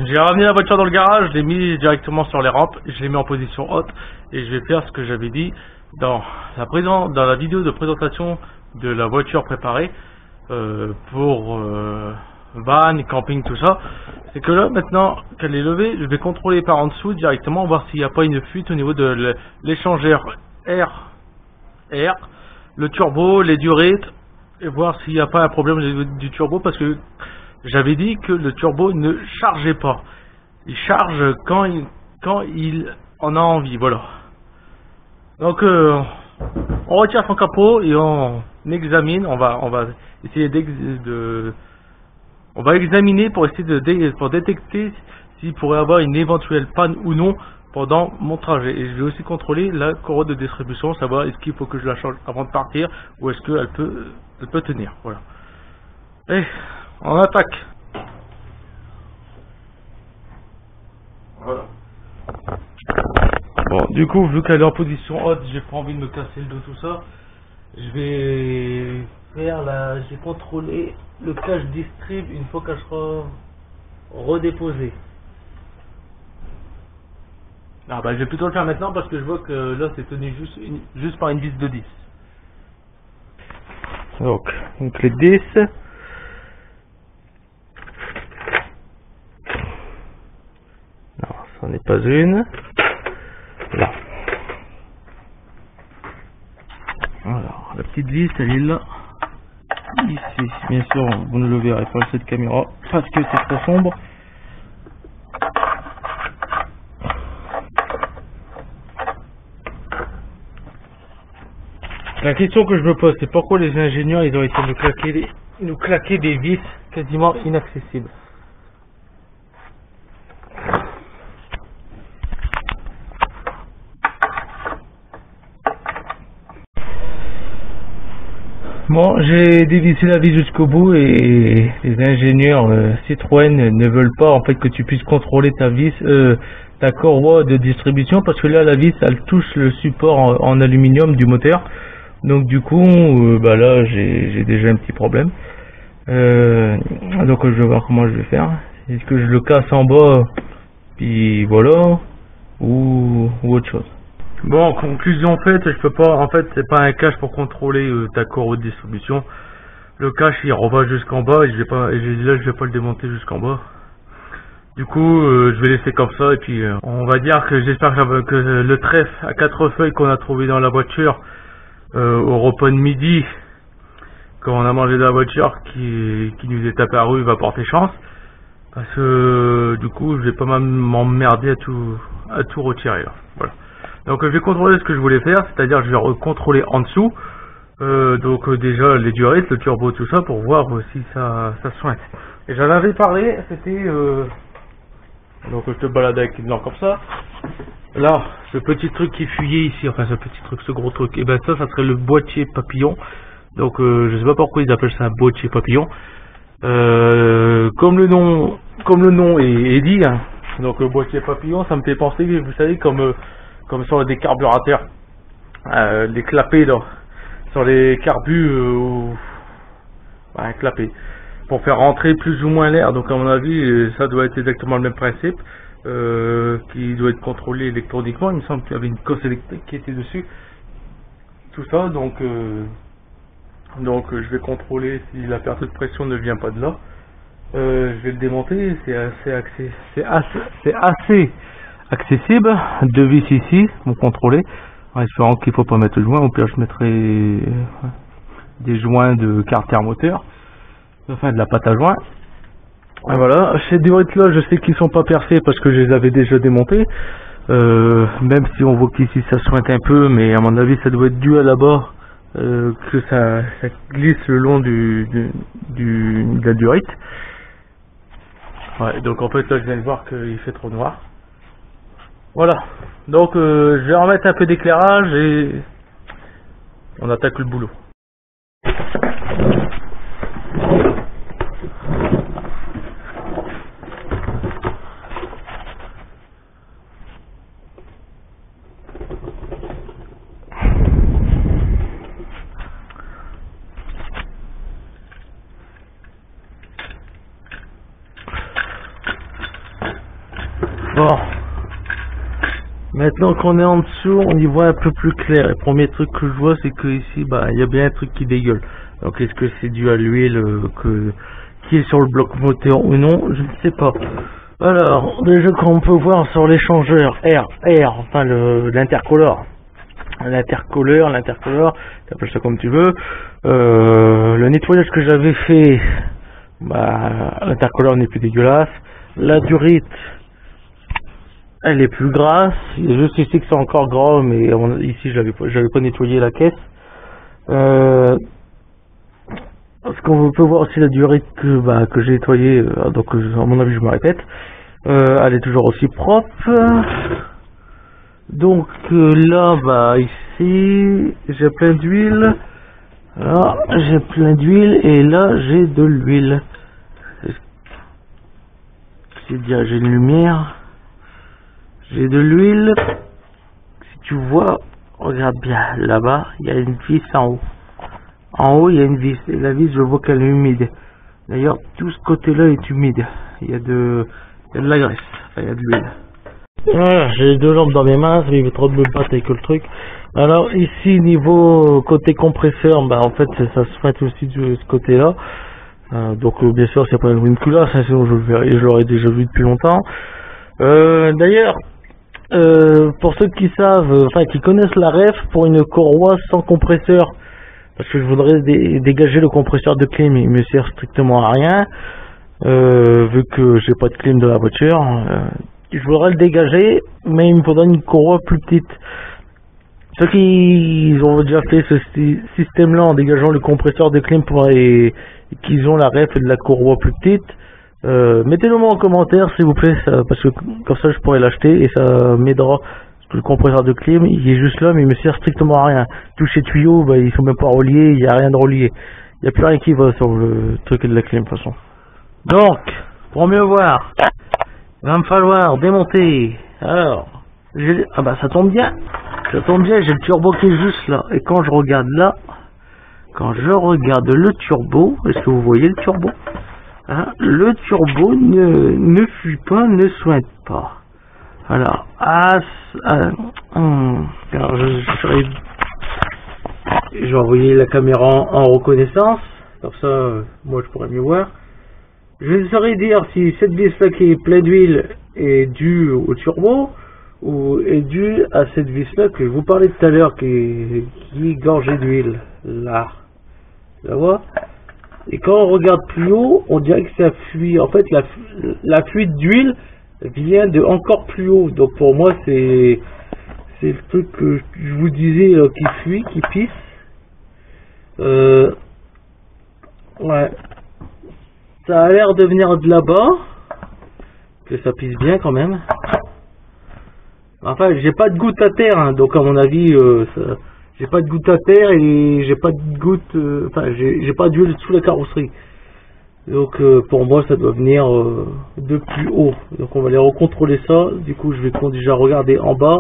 J'ai ramené la voiture dans le garage, je l'ai mis directement sur les rampes, je l'ai mis en position haute et je vais faire ce que j'avais dit dans la vidéo de présentation de la voiture préparée pour van, camping, tout ça. C'est que là maintenant qu'elle est levée, je vais contrôler par en dessous directement, voir s'il n'y a pas une fuite au niveau de l'échangeur air, le turbo, les durites, et voir s'il n'y a pas un problème au niveau du turbo, parce que j'avais dit que le turbo ne chargeait pas. Il charge quand il en a envie, voilà. Donc on retire son capot et on examine, on va essayer on va examiner pour essayer pour détecter s'il pourrait avoir une éventuelle panne ou non pendant mon trajet. Et je vais aussi contrôler la courroie de distribution, savoir est-ce qu'il faut que je la change avant de partir ou est-ce qu'elle peut tenir. Voilà. Et on attaque. Voilà. Bon, du coup, vu qu'elle est en position haute, j'ai pas envie de me casser le dos, tout ça. Je vais j'ai contrôlé le cache distrib une fois qu'elle sera redéposée. Ah bah je vais plutôt le faire maintenant parce que je vois que là c'est tenu juste par une vis de 10. Donc une clé de 10. Non, ça n'est pas une. Là. Alors, la petite vis, elle est là. Ici, bien sûr, vous ne le verrez pas cette caméra parce que c'est trop sombre. La question que je me pose, c'est pourquoi les ingénieurs ils ont été nous claquer des vis quasiment inaccessibles. Bon, j'ai dévissé la vis jusqu'au bout et les ingénieurs Citroën ne veulent pas en fait que tu puisses contrôler ta vis, ta courroie de distribution, parce que là la vis elle touche le support en aluminium du moteur. Donc du coup, bah là j'ai déjà un petit problème. Donc je vais voir comment je vais faire. Est-ce que je le casse en bas, puis voilà, ou autre chose. Bon, conclusion faite, je peux pas, en fait c'est pas un cache pour contrôler ta courroie de distribution. Le cache il revient jusqu'en bas et je vais pas le démonter jusqu'en bas. Du coup je vais laisser comme ça et puis on va dire que j'espère que le trèfle à 4 feuilles qu'on a trouvé dans la voiture au repas de midi, quand on a mangé de la voiture qui nous est apparu, va porter chance. Parce que du coup je vais pas m'emmerder à tout retirer là. Voilà. Donc je vais contrôler ce que je voulais faire, c'est-à-dire je vais contrôler en dessous, déjà les durites, le turbo, tout ça, pour voir si ça soigne. Et j'en avais parlé, c'était donc je te balade avec une lampe comme ça. Là, ce petit truc qui fuyait ici, enfin ce gros truc, et ben ça serait le boîtier papillon. Donc je sais pas pourquoi ils appellent ça un boîtier papillon. Comme le nom est dit, hein. Donc le boîtier papillon, ça me fait penser, vous savez, comme sur des carburateurs, les clapets là, sur les carbus, clapets, pour faire rentrer plus ou moins l'air. Donc à mon avis, ça doit être exactement le même principe, qui doit être contrôlé électroniquement. Il me semble qu'il y avait une cosse électrique qui était dessus, tout ça. Donc je vais contrôler si la perte de pression ne vient pas de là. Je vais le démonter, c'est assez accessible. Deux vis ici, vont contrôler, en espérant qu'il ne faut pas mettre le joint. Au pire je mettrai des joints de carter moteur, enfin de la pâte à joint. Et voilà, ces durites là je sais qu'ils sont pas percés parce que je les avais déjà démontés, même si on voit qu'ici ça sointe un peu, mais à mon avis ça doit être dû à là-bas, que ça glisse le long de la durite. Ouais, donc en fait là je viens de voir qu'il fait trop noir. Voilà, donc je vais remettre un peu d'éclairage et on attaque le boulot. Bon. Maintenant qu'on est en dessous, on y voit un peu plus clair. Le premier truc que je vois, c'est que ici, bah, il y a bien un truc qui dégueule. Donc, est-ce que c'est dû à l'huile qui est sur le bloc moteur ou non? Je ne sais pas. Alors, déjà qu'on peut voir sur l'échangeur enfin l'intercolore. L'intercolore, t'appelles ça comme tu veux. Le nettoyage que j'avais fait, bah, l'intercolore n'est plus dégueulasse. La durite, elle est plus grasse. Il y a juste ici que c'est encore gras, mais ici j'avais pas nettoyé la caisse. Parce qu'on peut voir aussi la durite que j'ai nettoyée, donc à mon avis je me répète. Elle est toujours aussi propre. Donc là, bah ici j'ai plein d'huile. Là j'ai plein d'huile et là j'ai de l'huile. C'est-à-dire j'ai une lumière. J'ai de l'huile. Si tu vois, regarde bien, là-bas, il y a une vis en haut. En haut, il y a une vis. Et la vis, je vois qu'elle est humide. D'ailleurs, tout ce côté-là est humide. Il y a de la graisse. Enfin, il y a de l'huile. Voilà, j'ai deux lampes dans mes mains. Ça m'est trop de me battre avec le truc. Alors, ici, niveau côté compresseur, bah, en fait, ça se fait aussi de ce côté-là. Donc, bien sûr, c'est pas une couleur. Sinon, je l'aurais déjà vu depuis longtemps. D'ailleurs, pour ceux qui savent, enfin qui connaissent la ref pour une courroie sans compresseur, parce que je voudrais dégager le compresseur de clim, il me sert strictement à rien, vu que j'ai pas de clim de la voiture. Je voudrais le dégager, mais il me faudrait une courroie plus petite. Ceux qui ont déjà fait ce système là en dégageant le compresseur de clim pour qu'ils ont la ref de la courroie plus petite, mettez-le moi en commentaire s'il vous plaît, parce que comme ça je pourrais l'acheter et ça m'aidera. Parce que le compresseur de clim il est juste là mais il me sert strictement à rien. Tous ces tuyaux, bah, ils sont même pas reliés, il n'y a rien de relié. Il n'y a plus rien qui va sur le truc de la clim de toute façon. Donc, pour mieux voir, il va me falloir démonter. Alors, ah bah ça tombe bien, j'ai le turbo qui est juste là. Et quand je regarde là, quand je regarde le turbo, est-ce que vous voyez le turbo? Hein, le turbo ne fuit pas, ne soigne pas. Alors, alors je vais envoyer la caméra en reconnaissance, comme ça, moi je pourrais mieux voir. Je ne saurais dire si cette vis là qui est pleine d'huile est due au turbo ou est due à cette vis là que je vous parlais tout à l'heure qui est gorgée d'huile. Là, tu vois. Et quand on regarde plus haut, on dirait que ça fuit. En fait, la fuite d'huile vient de encore plus haut. Donc pour moi, c'est le truc que je vous disais qui fuit, qui pisse. Ouais. Ça a l'air de venir de là-bas. Que ça pisse bien quand même. Enfin, j'ai pas de goutte à terre, hein, donc à mon avis, j'ai pas de goutte à terre et j'ai pas de goutte, enfin j'ai pas d'huile sous la carrosserie. Donc pour moi ça doit venir de plus haut. Donc on va aller recontrôler ça. Du coup je vais déjà regarder en bas,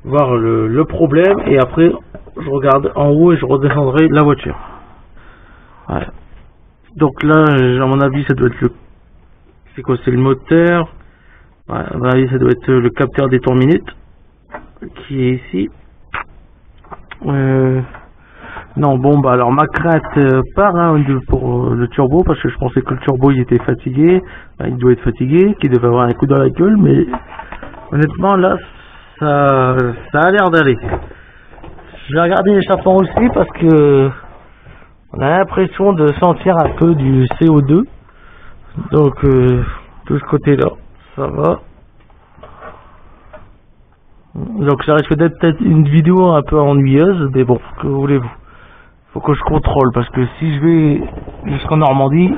voir le problème et après je regarde en haut et je redescendrai la voiture. Voilà. Donc là à mon avis ça doit être c'est quoi, c'est le moteur. Ouais, à mon avis ça doit être le capteur des tours minutes qui est ici. Non, bon bah alors ma crainte part hein, pour le turbo, parce que je pensais que le turbo il était fatigué, il doit être fatigué, qu'il devait avoir un coup dans la gueule, mais honnêtement là ça a l'air d'aller. Je vais regarder l'échappement aussi parce que on a l'impression de sentir un peu du CO2, donc de ce côté là ça va. Donc ça risque d'être peut-être une vidéo un peu ennuyeuse, mais bon, que voulez-vous? Faut que je contrôle, parce que si je vais jusqu'en Normandie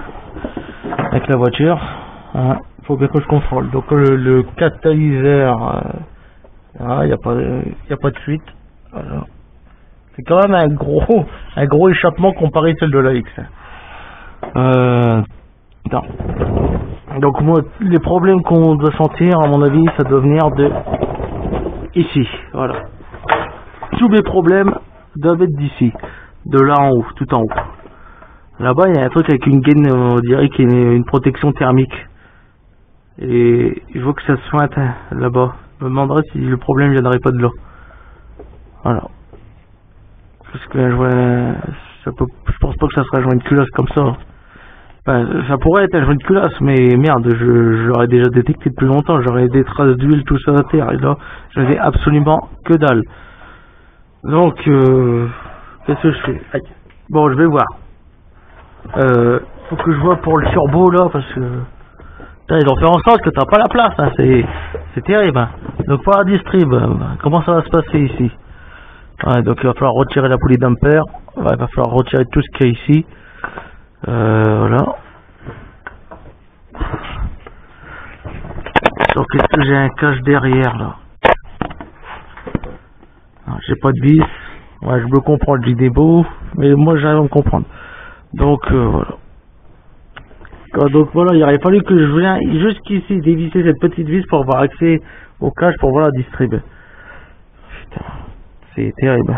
avec la voiture, hein, faut bien que je contrôle. Donc le catalyseur, il n'y a pas de fuite. Voilà. C'est quand même un gros échappement comparé à celle de la X. Non. Donc moi, les problèmes qu'on doit sentir, à mon avis, ça doit venir de ici, voilà. Tous mes problèmes doivent être d'ici, de là en haut, tout en haut. Là-bas, il y a un truc avec une gaine, on dirait qu'il y a une protection thermique. Et il faut que ça se sointe là-bas. Je me demanderai si le problème viendrait pas de là. Voilà. Parce que je pense pas que ça sera un joint de culasse comme ça. Enfin, ça pourrait être un joint de culasse, mais merde, je l'aurais déjà détecté depuis longtemps. J'aurais des traces d'huile, tout ça à terre. Et là, j'avais absolument que dalle. Donc, qu'est-ce que je fais? Aïe. Bon, je vais voir. Faut que je vois pour le turbo là, parce que ils ont fait en sorte que t'as pas la place, hein. C'est terrible, hein. Donc pour la distrib, comment ça va se passer ici? Ouais, donc il va falloir retirer la poulie d'ampère, ouais, il va falloir retirer tout ce qu'il y a ici. Voilà. Donc est-ce que j'ai un cache derrière là? J'ai pas de vis. Ouais, je peux comprendre l'idée beau, mais moi j'arrive à me comprendre. Donc voilà. Donc voilà, il aurait fallu que je vienne jusqu'ici dévisser cette petite vis pour avoir accès au cache pour voir la distrib. Putain, c'est terrible.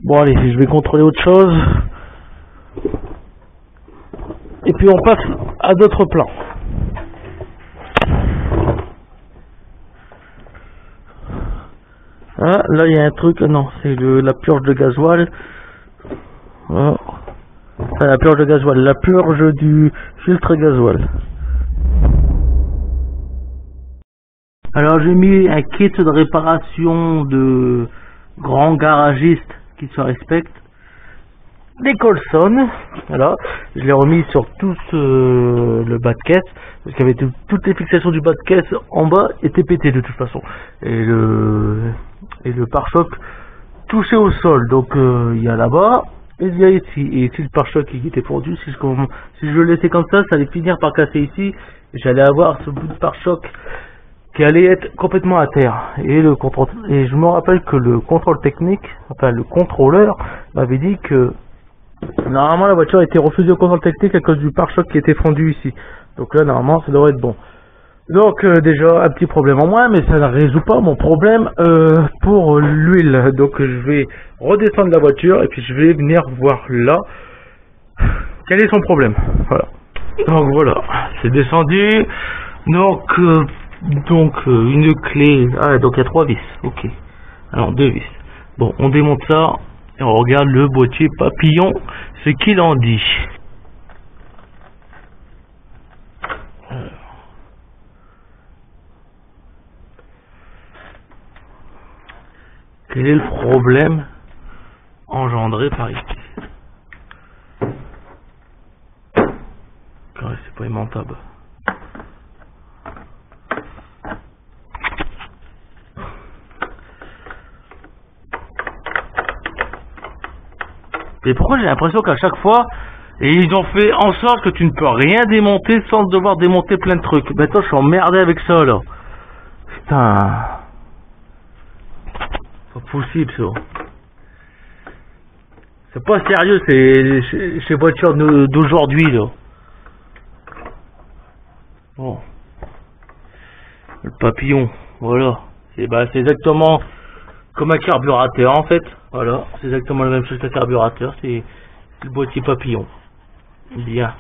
Bon allez, je vais contrôler autre chose. Et puis on passe à d'autres plans. Ah, là il y a un truc, non, c'est la purge de gasoil. Oh. Enfin, la purge de gasoil, la purge du filtre gasoil. Alors j'ai mis un kit de réparation de grands garagistes qui se respectent. Des Colson, voilà, je l'ai remis sur tout le bas de caisse, parce qu'il y avait toutes les fixations du bas de caisse en bas étaient pétées de toute façon. Et le pare-choc touché au sol, donc il y a là-bas. Et il y a ici, et si le pare-choc qui était fondu, si je le laissais comme ça allait finir par casser ici, et j'allais avoir ce bout de pare-choc qui allait être complètement à terre. Et je me rappelle que le contrôle technique, enfin le contrôleur, m'avait dit que normalement la voiture a été refusée au contrôle technique à cause du pare-choc qui était fondu ici. Donc là normalement ça devrait être bon. Donc déjà un petit problème en moins, mais ça ne résout pas mon problème pour l'huile. Donc je vais redescendre la voiture et puis je vais venir voir là quel est son problème. Voilà. Donc voilà, c'est descendu. Donc une clé. Ah donc il y a 3 vis. Ok. Alors 2 vis. Bon, on démonte ça et on regarde le boîtier papillon, ce qu'il en dit. Quel est le problème engendré par ici? C'est pas aimantable. Et pourquoi j'ai l'impression qu'à chaque fois, ils ont fait en sorte que tu ne peux rien démonter sans devoir démonter plein de trucs. Ben toi je suis emmerdé avec ça là. Putain. Pas possible ça. C'est pas sérieux, c'est ces voitures d'aujourd'hui là. Bon. Le papillon, voilà. C'est exactement comme un carburateur en fait. Voilà, c'est exactement la même chose qu'un carburateur, c'est le boîtier papillon. Bien.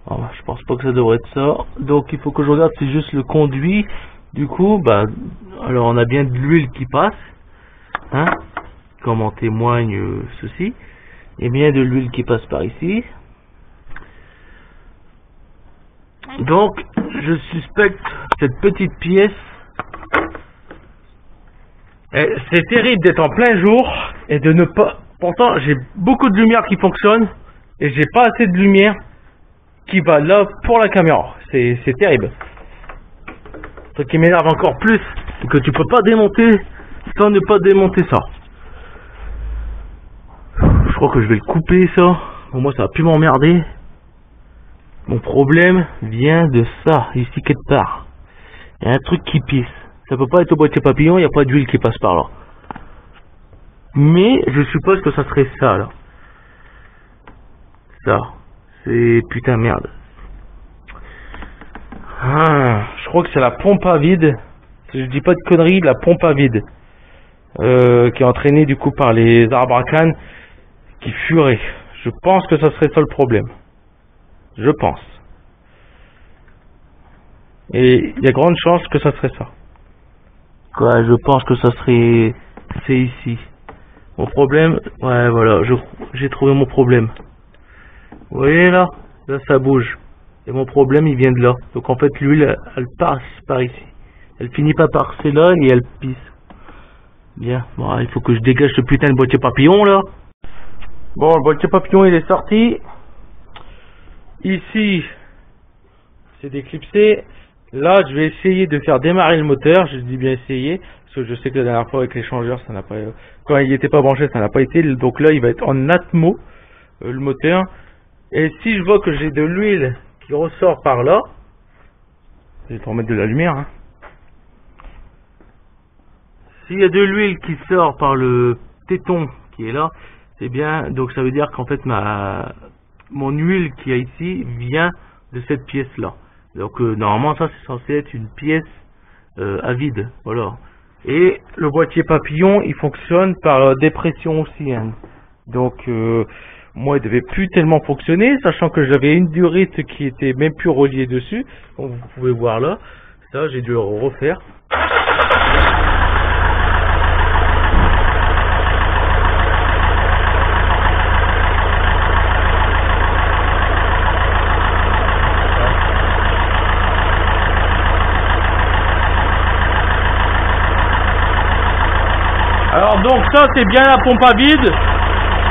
Alors, je pense pas que ça devrait être ça. Donc il faut que je regarde, c'est juste le conduit. Du coup, alors on a bien de l'huile qui passe. Hein, comme en témoigne ceci. Il y a bien de l'huile qui passe par ici. Donc, je suspecte cette petite pièce. C'est terrible d'être en plein jour et de ne pas... Pourtant, j'ai beaucoup de lumière qui fonctionne et j'ai pas assez de lumière qui va là pour la caméra. C'est terrible. Ce qui m'énerve encore plus, c'est que tu peux pas démonter sans ne pas démonter ça. Je crois que je vais le couper ça. Pour moi, ça va plus m'emmerder. Mon problème vient de ça, ici quelque part. Il y a un truc qui pisse. Ça peut pas être au boîtier papillon, il n'y a pas d'huile qui passe par là. Mais je suppose que ça serait ça là. Ça. C'est putain merde. Je crois que c'est la pompe à vide. Si je dis pas de conneries, la pompe à vide. Qui est entraînée du coup par les arbres à canne qui furaient. Je pense que ça serait ça le problème. Je pense. Et il y a grande chance que ça serait ça. Quoi, je pense que ça serait... C'est ici. Mon problème... Ouais, voilà, j'ai trouvé mon problème. Vous voyez là? Là, ça bouge. Et mon problème, il vient de là. Donc en fait, l'huile, elle passe par ici. Elle finit pas par là et elle pisse. Bien. Bon, il faut que je dégage ce putain de boîtier papillon là. Bon, le boîtier papillon, il est sorti. Ici, c'est déclipsé. Là, je vais essayer de faire démarrer le moteur. Je dis bien essayer, parce que je sais que la dernière fois avec l'échangeur, ça n'a pas, quand il n'était pas branché, ça n'a pas été. Donc là, il va être en atmo, le moteur. Et si je vois que j'ai de l'huile qui ressort par là, je vais te remettre de la lumière. Hein. S'il y a de l'huile qui sort par le téton qui est là, c'est bien. Donc ça veut dire qu'en fait mon huile qui est ici vient de cette pièce là. Donc normalement ça c'est censé être une pièce à vide, voilà. Et le boîtier papillon il fonctionne par dépression aussi, hein. Donc moi il devait plus tellement fonctionner, sachant que j'avais une durite qui était même plus reliée dessus, comme vous pouvez voir là. Ça j'ai dû le refaire. Alors donc ça c'est bien la pompe à vide.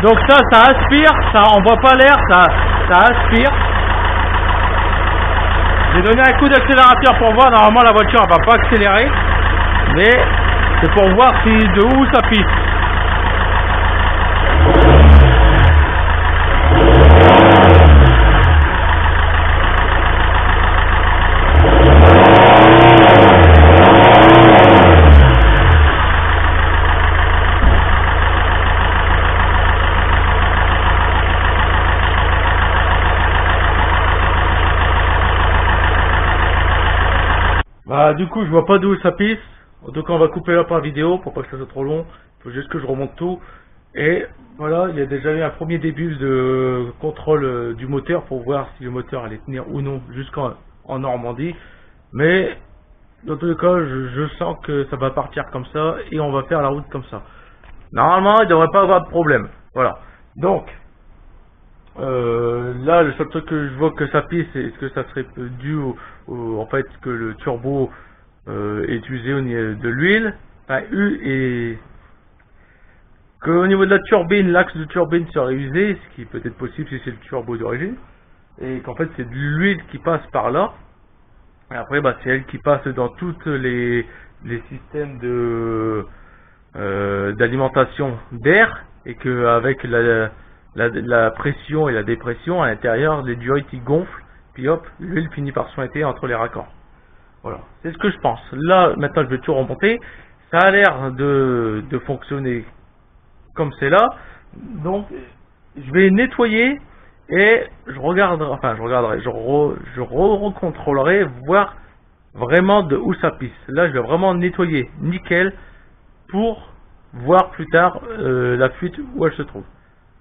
Donc ça aspire, ça envoie pas l'air, ça aspire. J'ai donné un coup d'accélérateur pour voir, normalement la voiture elle va pas accélérer. Mais c'est pour voir si de où ça pisse. Bah du coup je vois pas d'où ça pisse, donc on va couper là par vidéo pour pas que ça soit trop long, il faut juste que je remonte tout. Et voilà, il y a déjà eu un premier début de contrôle du moteur pour voir si le moteur allait tenir ou non jusqu'en Normandie. Mais dans tous les cas je sens que ça va partir comme ça et on va faire la route comme ça. Normalement il devrait pas avoir de problème, voilà. Donc là le seul truc que je vois que ça pisse, est-ce que ça serait dû en fait que le turbo est usé au niveau de l'huile, enfin et que au niveau de la turbine, l'axe de turbine serait usé, ce qui est peut-être possible si c'est le turbo d'origine, et qu'en fait c'est de l'huile qui passe par là, et après bah, c'est elle qui passe dans toutes les systèmes de d'alimentation d'air, et que avec la pression et la dépression à l'intérieur, les durites ils gonflent, puis hop, l'huile finit par sointer entre les raccords. Voilà, c'est ce que je pense. Là, maintenant je vais tout remonter. Ça a l'air de fonctionner comme c'est là. Donc, je vais nettoyer et je regarderai, je recontrôlerai, voir vraiment de où ça pisse. Là, je vais vraiment nettoyer nickel pour voir plus tard la fuite où elle se trouve.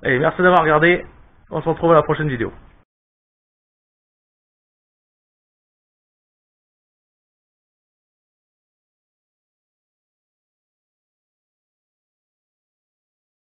Allez, merci d'avoir regardé. On se retrouve à la prochaine vidéo.